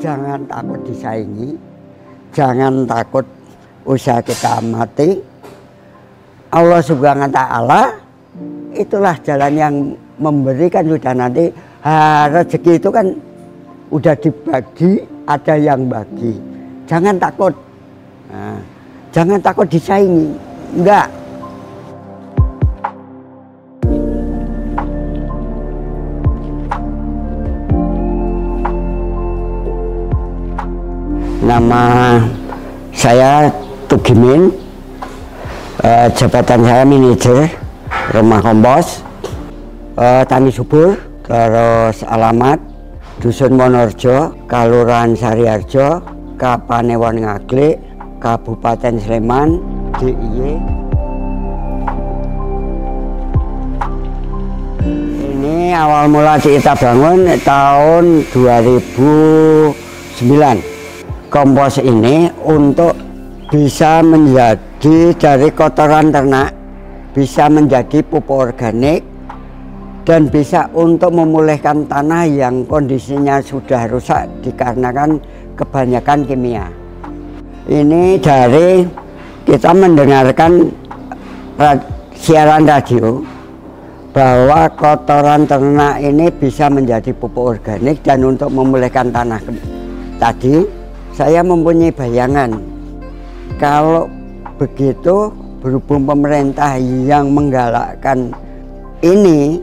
jangan takut disaingi, jangan takut usaha kita mati. Allah Subhanahu wa Ta'ala itulah jalan yang memberikan. Sudah nanti rezeki itu kan udah dibagi, ada yang bagi. Jangan takut, jangan takut disaingi, enggak. Nama saya Tugimin, jabatan saya manajer rumah kompos, tani subur. Terus alamat Dusun Wonorejo, Kelurahan Sariharjo, Kapanewon Ngaglik, Kabupaten Sleman, DIY. Ini awal mula kita bangun tahun 2009. Kompos ini untuk bisa menjadi dari kotoran ternak, bisa menjadi pupuk organik, dan bisa untuk memulihkan tanah yang kondisinya sudah rusak dikarenakan kebanyakan kimia. Ini dari kita mendengarkan siaran radio bahwa kotoran ternak ini bisa menjadi pupuk organik dan untuk memulihkan tanah. Tadi saya mempunyai bayangan kalau begitu, berhubung pemerintah yang menggalakkan ini,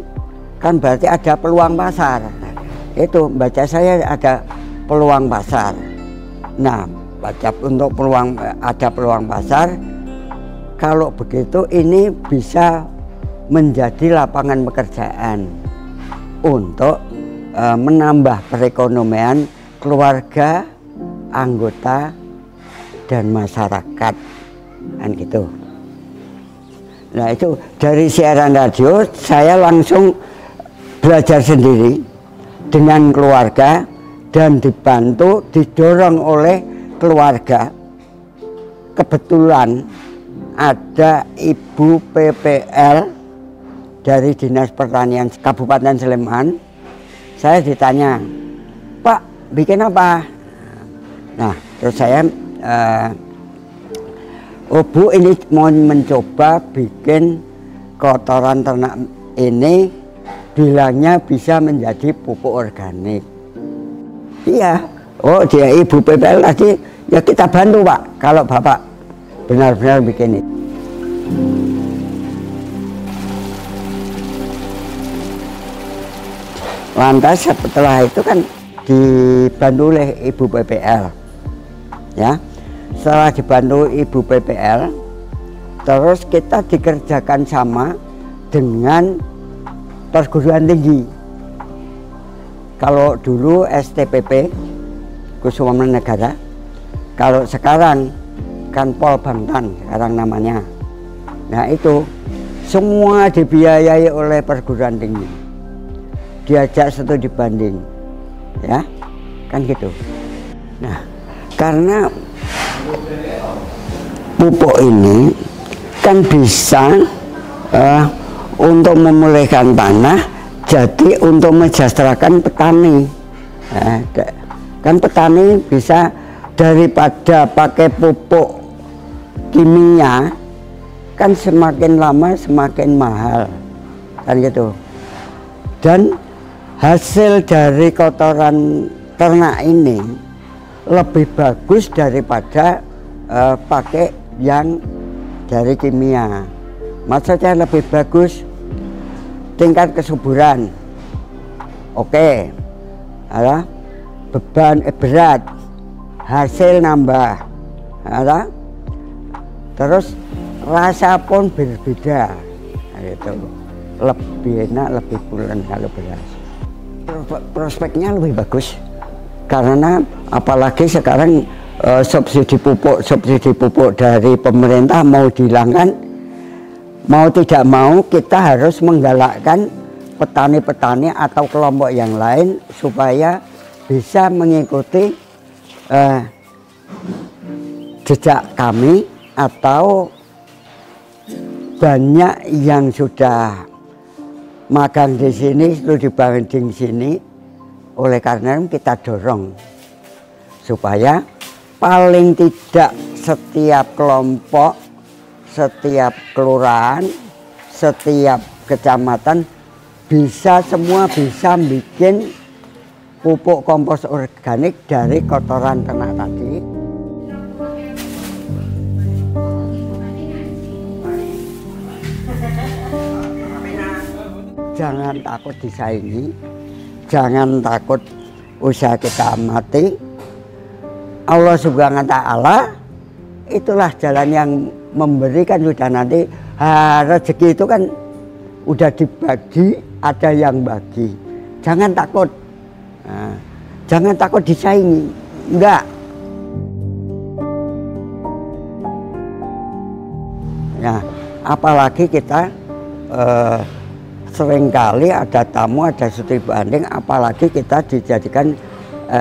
kan berarti ada peluang pasar. Itu baca saya ada peluang pasar. Nah, baca untuk ada peluang pasar. Kalau begitu ini bisa menjadi lapangan pekerjaan untuk menambah perekonomian keluarga, anggota, dan masyarakat, kan gitu. Nah, itu dari siaran radio saya langsung belajar sendiri dengan keluarga dan dibantu, didorong oleh keluarga. Kebetulan ada Ibu PPL dari Dinas Pertanian Kabupaten Sleman. Saya ditanya, "Pak, bikin apa?" Nah, terus saya, "Oh Bu, ini mau mencoba bikin kotoran ternak ini, bilangnya bisa menjadi pupuk organik." Iya, oh dia Ibu PPL tadi, ya kita bantu Pak, kalau Bapak benar-benar bikin itu. Lantas setelah itu kan dibantu oleh Ibu PPL, ya. Setelah dibantu Ibu PPL, terus kita dikerjakan sama dengan perguruan tinggi. Kalau dulu STPP Kusuma Negara, kalau sekarang kan Pol Bangtan sekarang namanya. Nah itu semua dibiayai oleh perguruan tinggi, diajak studi banding, ya kan gitu. Nah karena pupuk ini kan bisa untuk memulihkan tanah, jadi untuk mensejahterakan petani. Kan petani bisa daripada pakai pupuk kimia, kan semakin lama semakin mahal, kan gitu. Dan hasil dari kotoran ternak ini lebih bagus daripada pakai yang dari kimia. Maksudnya lebih bagus tingkat kesuburan, oke, beban berat, hasil nambah, terus rasa pun berbeda, itu lebih enak, lebih pulen kalau beras. Prospeknya lebih bagus karena apalagi sekarang subsidi pupuk dari pemerintah mau dihilangkan, mau tidak mau kita harus menggalakkan petani-petani atau kelompok yang lain supaya bisa mengikuti jejak kami, atau banyak yang sudah magang di sini, studi banding di sini. Oleh karena itu kita dorong supaya paling tidak setiap kelompok, setiap kelurahan, setiap kecamatan semua bisa bikin pupuk kompos organik dari kotoran ternak tadi. Jangan takut disaingi, jangan takut usaha kita mati. Allah Subhanahu wa Ta'ala itulah jalan yang memberikan. Sudah nanti rezeki itu kan udah dibagi, ada yang bagi. Jangan takut, jangan takut disaingi, enggak. Ya, apalagi kita seringkali ada tamu, ada studi banding, apalagi kita dijadikan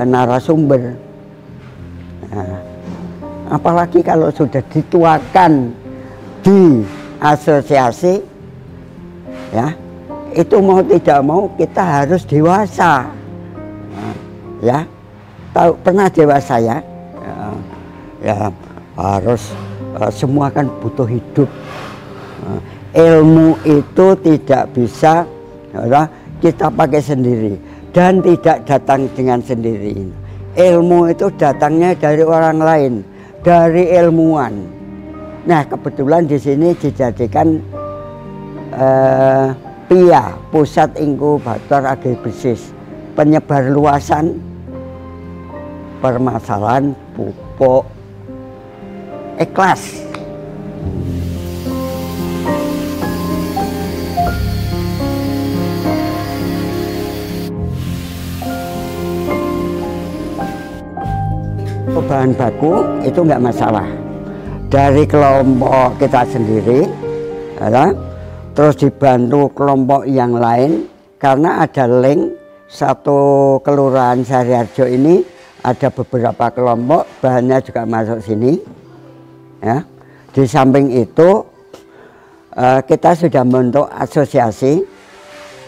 narasumber. Nah, apalagi kalau sudah dituakan di asosiasi, ya itu mau tidak mau kita harus dewasa. Nah, ya, tahu pernah dewasa ya, ya harus semua kan butuh hidup. Ilmu itu tidak bisa kita pakai sendiri dan tidak datang dengan sendiri. Ilmu itu datangnya dari orang lain, dari ilmuwan. Nah, kebetulan di sini dijadikan PIA, Pusat Inkubator Agribisnis, penyebar luasan permasalahan pupuk ikhlas. Bahan baku itu nggak masalah dari kelompok kita sendiri, ya, terus dibantu kelompok yang lain karena ada link satu kelurahan Sariharjo ini ada beberapa kelompok, bahannya juga masuk sini, ya. Di samping itu kita sudah membentuk asosiasi,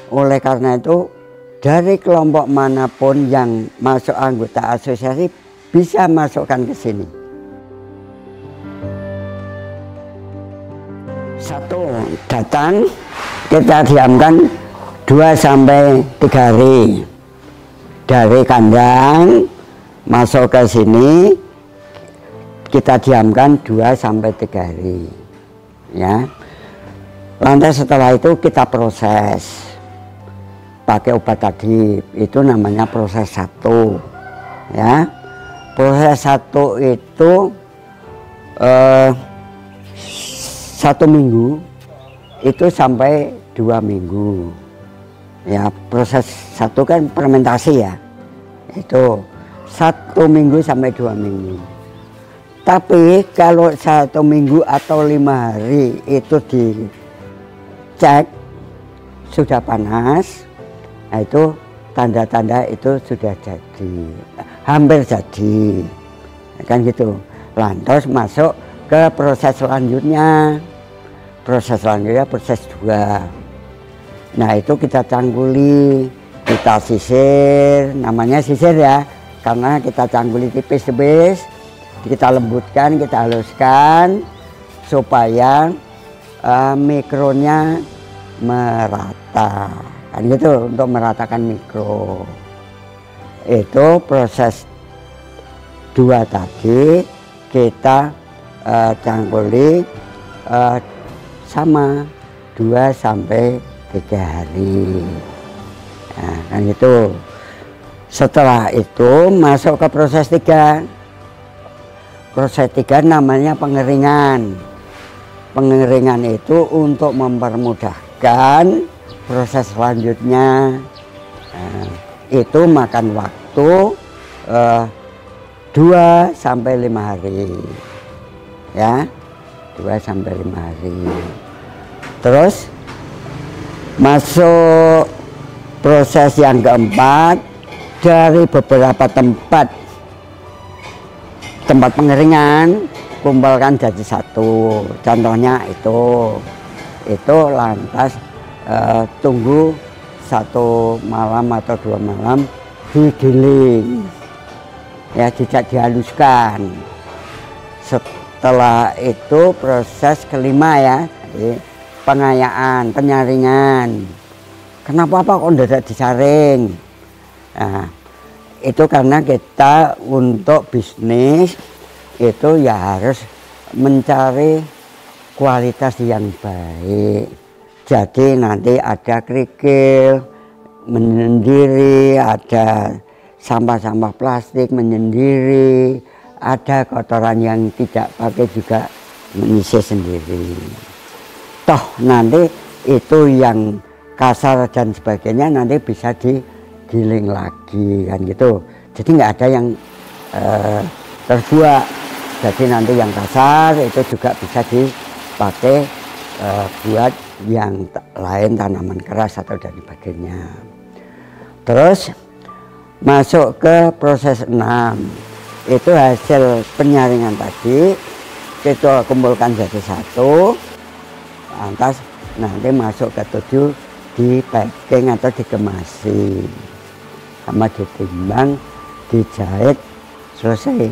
oleh karena itu dari kelompok manapun yang masuk anggota asosiasi bisa masukkan ke sini. Satu, datang kita diamkan 2 sampai 3 hari dari kandang masuk ke sini, kita diamkan 2 sampai 3 hari, ya. Lantas setelah itu kita proses pakai obat tadi, itu namanya proses 1, ya. Proses 1 itu 1 minggu itu sampai 2 minggu. Ya, proses 1 kan fermentasi ya. Itu 1 minggu sampai 2 minggu. Tapi kalau 1 minggu atau 5 hari itu dicek sudah panas, nah itu tanda-tanda itu sudah jadi, hampir jadi, kan gitu. Lantas masuk ke proses selanjutnya. Proses selanjutnya proses 2. Nah itu kita cangguli, kita sisir, namanya sisir ya, karena kita cangguli tipis-tipis, kita lembutkan, kita haluskan supaya mikronya merata. Kan gitu, untuk meratakan mikro. Itu proses 2 tadi kita cangguli sama 2 sampai 3 hari. Nah, kan gitu. Setelah itu masuk ke proses 3. Proses 3 namanya pengeringan. Pengeringan itu untuk mempermudahkan proses selanjutnya. Nah, itu makan waktu 2 sampai 5 hari, ya, 2 sampai 5 hari. Terus masuk proses yang keempat, dari beberapa tempat pengeringan kumpulkan jadi 1. Contohnya itu lantas tunggu 1 malam atau 2 malam digiling. ya tidak dihaluskan. Setelah itu proses kelima ya, jadi pengayaan, penyaringan. Kenapa Pak kok tidak disaring? Nah, itu karena kita untuk bisnis itu ya harus mencari kualitas yang baik. Jadi nanti ada kerikil menyendiri, ada sampah-sampah plastik menyendiri, ada kotoran yang tidak pakai juga menyisir sendiri. Toh nanti itu yang kasar dan sebagainya nanti bisa digiling lagi kan gitu. Jadi nggak ada yang terbuat. Jadi nanti yang kasar itu juga bisa dipakai buat yang lain, tanaman keras atau dan sebagainya. Terus masuk ke proses 6. Itu hasil penyaringan tadi kita kumpulkan jadi satu, lantas nanti masuk ke 7 di packing atau dikemasi sama ditimbang, dijahit, selesai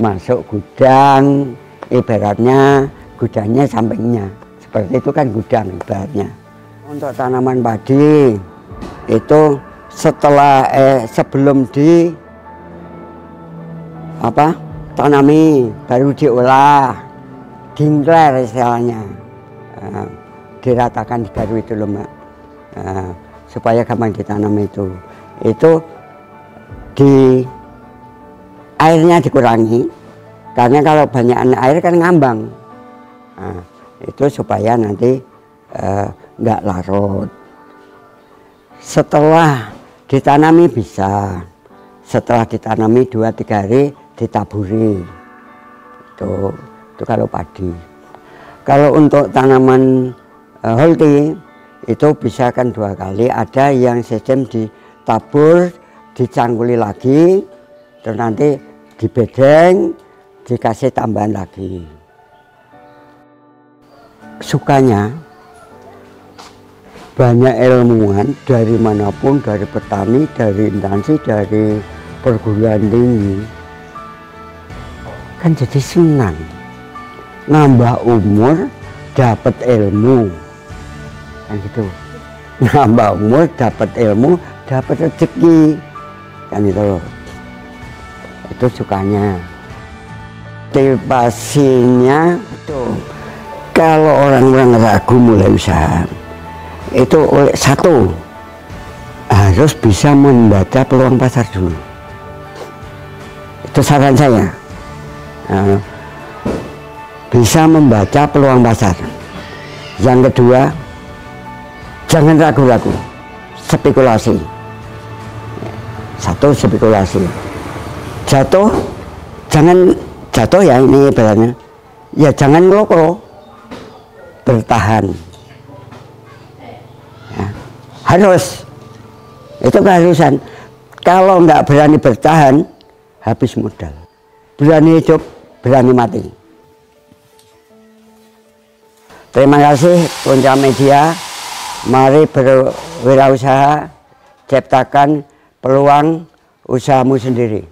masuk gudang. Ibaratnya gudangnya sampingnya seperti itu kan gudang ibaratnya. Untuk tanaman padi itu setelah sebelum di tanami baru diolah, dingkler istilahnya, diratakan di baru itu loh Mbak, supaya gampang ditanam itu di airnya dikurangi karena kalau banyak air kan ngambang, itu supaya nanti nggak larut. Setelah ditanami bisa, setelah ditanami 2-3 hari ditaburi, itu kalau padi. Kalau untuk tanaman holti itu bisa kan 2 kali, ada yang sistem ditabur, dicangkuli lagi, terus nanti dibedeng, dikasih tambahan lagi. Sukanya banyak ilmuwan dari manapun, dari petani, dari instansi, dari perguruan tinggi, kan jadi senang, nambah umur, dapat ilmu, kan gitu. Nambah umur, dapat ilmu, dapat rezeki, kan itu. Itu sukanya. Motivasinya itu kalau orang-orang ragu mulai usaha itu satu harus bisa membaca peluang pasar dulu. Itu saran saya. Bisa membaca peluang pasar. Yang kedua, jangan ragu-ragu, spekulasi. Satu, spekulasi. Jatuh, jangan jatuh ya, ini ibaratnya. Ya jangan ngelokro, bertahan. Ya, harus, itu keharusan. Kalau nggak berani bertahan, habis modal. Berani hidup, berani mati. Terima kasih Punca Media. Mari berwirausaha, ciptakan peluang usahamu sendiri.